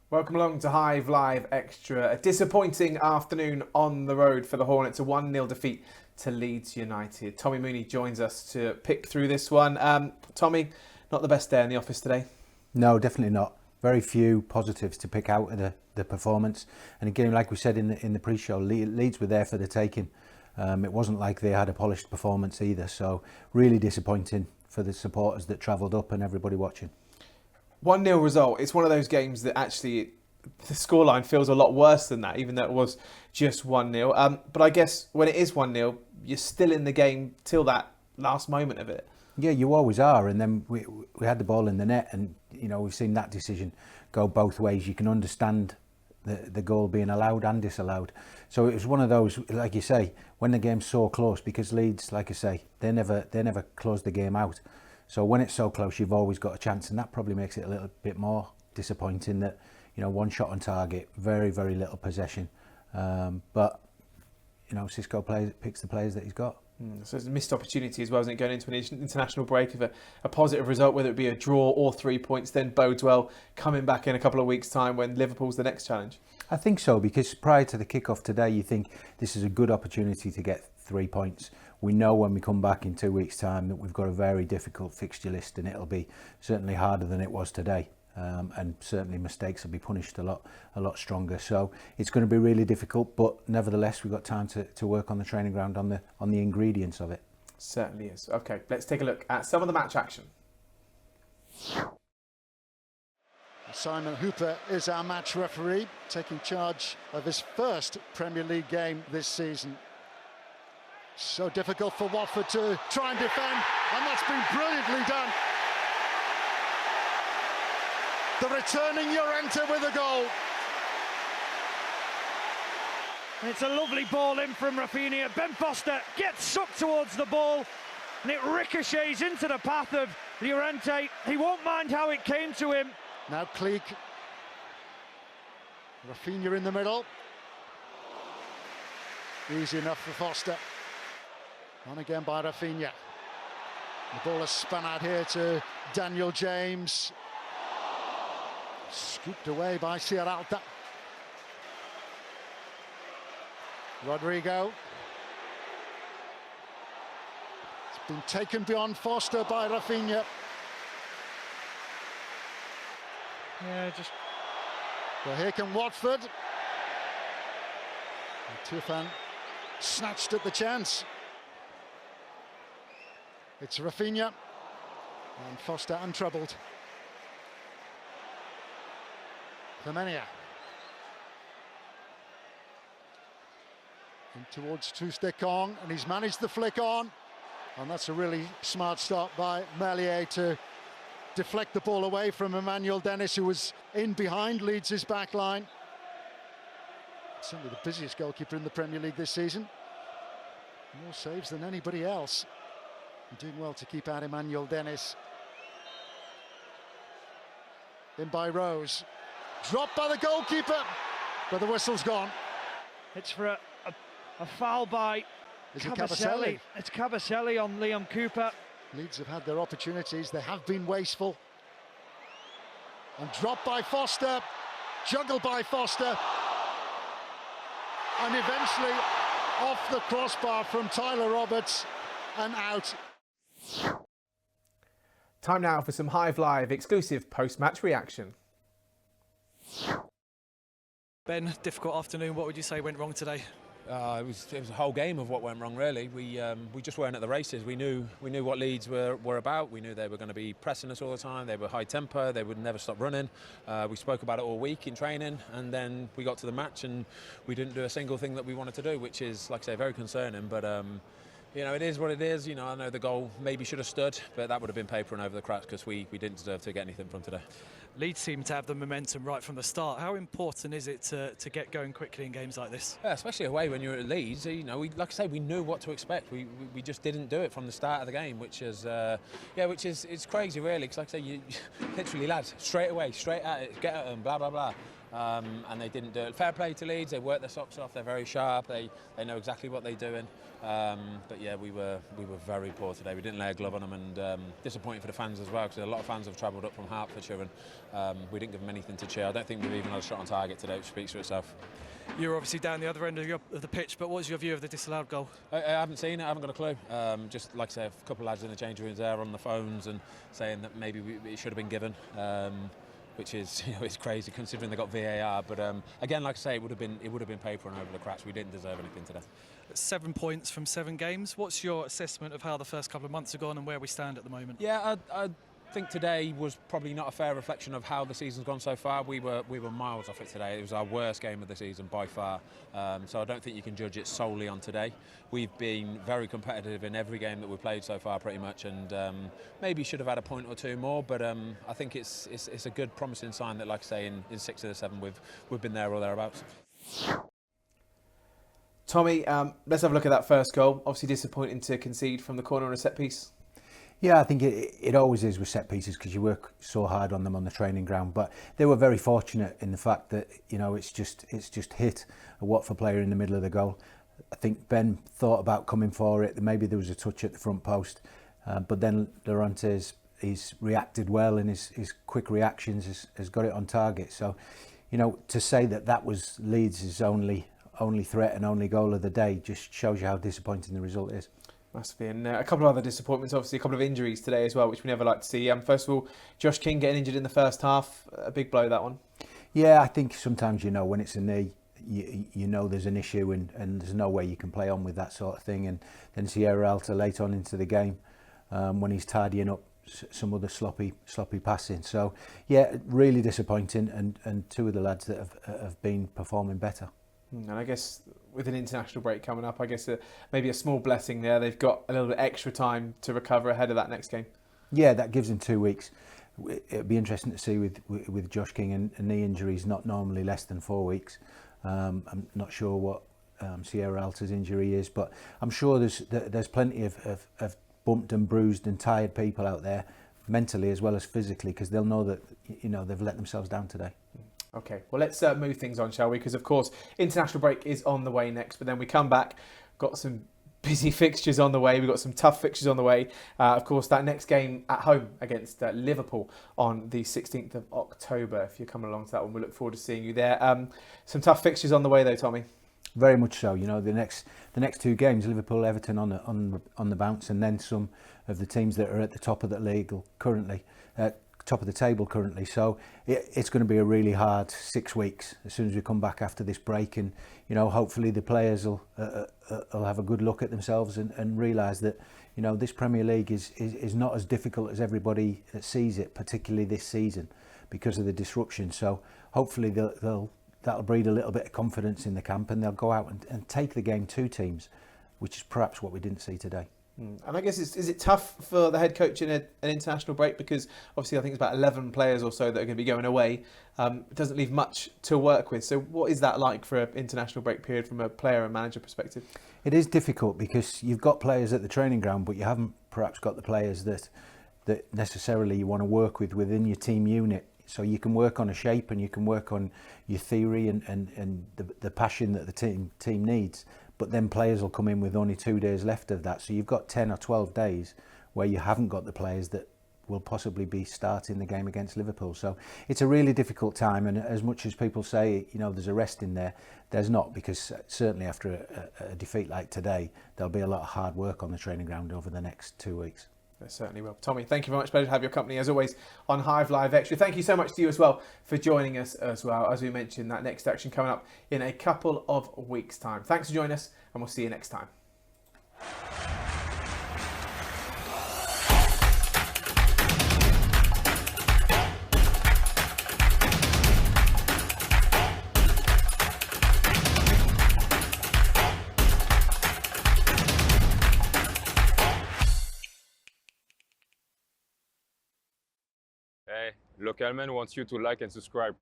Welcome along to Hive Live Extra. A disappointing afternoon on the road for the Hornets. A 1-0 defeat to Leeds United. Tommy Mooney joins us to pick through this one. Tommy, not the best day in the office today? No, definitely not. Very few positives to pick out of the performance. And again, like we said in the pre-show, Leeds were there for the taking. It wasn't like they had a polished performance either. So really disappointing for the supporters that travelled up and everybody watching. 1-0 result. It's one of those games that actually the scoreline feels a lot worse than that, even though it was just 1-0. But I guess when it is 1-0, you're still in the game till that last moment of it. Yeah, you always are. And then we had the ball in the net, and we've seen that decision go both ways. You can understand the goal being allowed and disallowed. So it was one of those, like you say, when the game's so close, because Leeds, like I say, they never close the game out. So when it's so close, you've always got a chance, and that probably makes it a little bit more disappointing that, one shot on target, very, very little possession. But Xisco picks the players that he's got. So it's a missed opportunity as well, isn't it, going into an international break of a positive result, whether it be a draw or 3 points, then bodes well coming back in a couple of weeks' time when Liverpool's the next challenge. I think so, because prior to the kick-off today, you think this is a good opportunity to get 3 points. We know when we come back in 2 weeks' time that we've got a very difficult fixture list, and it'll be certainly harder than it was today. And certainly mistakes will be punished a lot stronger. So it's going to be really difficult, but nevertheless we've got time to work on the training ground on the ingredients of it. Certainly is. Okay, let's take a look at some of the match action. Simon Hooper is our match referee, taking charge of his first Premier League game this season. So difficult for Watford to try and defend, and that's been brilliantly done. The returning Llorente with a goal. It's a lovely ball in from Rafinha. Ben Foster gets sucked towards the ball, and it ricochets into the path of Llorente. He won't mind how it came to him. Now Cleek. Rafinha in the middle. Easy enough for Foster. On again by Rafinha. The ball is spun out here to Daniel James. Scooped away by Sierralta. Rodrigo. It's been taken beyond Foster by Rafinha. Well, here come Watford. And Tufan snatched at the chance. It's Rafinha. And Foster untroubled. Femenia. In towards Troost-Ekong, and he's managed the flick on. And that's a really smart stop by Meslier to deflect the ball away from Emmanuel Dennis, who was in behind Leeds' back line. Certainly the busiest goalkeeper in the Premier League this season. More saves than anybody else. And doing well to keep out Emmanuel Dennis. In by Rose. Dropped by the goalkeeper, but the whistle's gone. It's for a foul by Cabaselli. It's Cabaselli on Liam Cooper. Leeds have had their opportunities. They have been wasteful. And dropped by Foster, juggled by Foster, and eventually off the crossbar from Tyler Roberts and out. Time now for some Hive Live exclusive post-match reaction. Ben, difficult afternoon. What would you say went wrong today? It was a whole game of what went wrong, really. We just weren't at the races. We knew what Leeds were about. We knew they were going to be pressing us all the time. They were high tempo. They would never stop running. We spoke about it all week in training, and then we got to the match and we didn't do a single thing that we wanted to do, which is, like I say, very concerning. But it is what it is. I know the goal maybe should have stood, but that would have been papering over the cracks because we didn't deserve to get anything from today. Leeds seem to have the momentum right from the start. How important is it to get going quickly in games like this? Yeah, especially away when you're at Leeds. Like I say, we knew what to expect. We just didn't do it from the start of the game, which is it's crazy, really. Because like I say, you literally, lads, straight away, straight at it, get at them, blah blah blah. and they didn't do it. Fair play to Leeds, they work their socks off, they're very sharp, they know exactly what they're doing. But yeah, we were very poor today. We didn't lay a glove on them, and disappointing for the fans as well, because a lot of fans have travelled up from Hertfordshire, and we didn't give them anything to cheer. I don't think we've even had a shot on target today, which speaks for itself. You're obviously down the other end of the pitch, but what's your view of the disallowed goal? I haven't seen it, I haven't got a clue. Just like I say, a couple of lads in the change rooms there on the phones and saying that maybe it should have been given. Which is, it's crazy considering they got VAR. But again, like I say, it would have been paper and over the cracks. We didn't deserve anything today. 7 points from 7 games. What's your assessment of how the first couple of months have gone and where we stand at the moment? Yeah, I think today was probably not a fair reflection of how the season's gone so far. We were miles off it today. It was our worst game of the season by far. So I don't think you can judge it solely on today. We've been very competitive in every game that we've played so far, pretty much, and maybe should have had a point or two more. But I think it's a good, promising sign that, like I say, in 6 of the 7 we've been there or thereabouts. Tommy, let's have a look at that first goal. Obviously disappointing to concede from the corner on a set piece. Yeah, I think it always is with set pieces because you work so hard on them on the training ground. But they were very fortunate in the fact that it's just hit a Watford player in the middle of the goal. I think Ben thought about coming for it. Maybe there was a touch at the front post, but then Llorente's he's reacted well, and his quick reactions has got it on target. So, to say that was Leeds' only threat and only goal of the day just shows you how disappointing the result is. Must be. And a couple of other disappointments, obviously a couple of injuries today as well, which we never like to see. First of all, Josh King getting injured in the first half, a big blow, that one. Yeah, I think sometimes when it's a knee, you know there's an issue and there's no way you can play on with that sort of thing. And then Sierralta late on into the game when he's tidying up some other sloppy passing. So yeah, really disappointing, and 2 of the lads that have been performing better. And I guess with an international break coming up, I guess maybe a small blessing there. They've got a little bit extra time to recover ahead of that next game. Yeah, that gives them 2 weeks. It'd be interesting to see with Josh King and knee injuries, not normally less than 4 weeks. I'm not sure what Sierralta's injury is, but I'm sure there's plenty of bumped and bruised and tired people out there, mentally as well as physically, because they'll know that they've let themselves down today. Okay, well, let's move things on, shall we? Because, of course, international break is on the way next, but then we come back, got some busy fixtures on the way. We've got some tough fixtures on the way. Of course, that next game at home against Liverpool on the 16th of October. If you're coming along to that one, we look forward to seeing you there. Some tough fixtures on the way, though, Tommy. Very much so. The next 2 games, Liverpool, Everton on the bounce, and then some of the teams that are at the top of the league currently. Top of the table currently, so it's going to be a really hard 6 weeks as soon as we come back after this break, and hopefully the players will have a good look at themselves and realise that this Premier League is not as difficult as everybody sees it, particularly this season because of the disruption. So hopefully that'll breed a little bit of confidence in the camp, and they'll go out and take the game to teams, which is perhaps what we didn't see today. And I guess, is it tough for the head coach in an international break? Because obviously I think it's about 11 players or so that are going to be going away. It doesn't leave much to work with. So what is that like for an international break period from a player and manager perspective? It is difficult because you've got players at the training ground, but you haven't perhaps got the players that necessarily you want to work with within your team unit. So you can work on a shape and you can work on your theory and the passion that the team needs. But then players will come in with only 2 days left of that. So you've got 10 or 12 days where you haven't got the players that will possibly be starting the game against Liverpool. So it's a really difficult time. And as much as people say, there's a rest in there, there's not, because certainly after a defeat like today, there'll be a lot of hard work on the training ground over the next 2 weeks. There certainly will. Tommy, thank you very much. Pleasure to have your company as always on Hive Live Extra. Thank you so much to you as well for joining us as well. As we mentioned, that next action coming up in a couple of weeks' time. Thanks for joining us, and we'll see you next time. Hey, Local Man wants you to like and subscribe.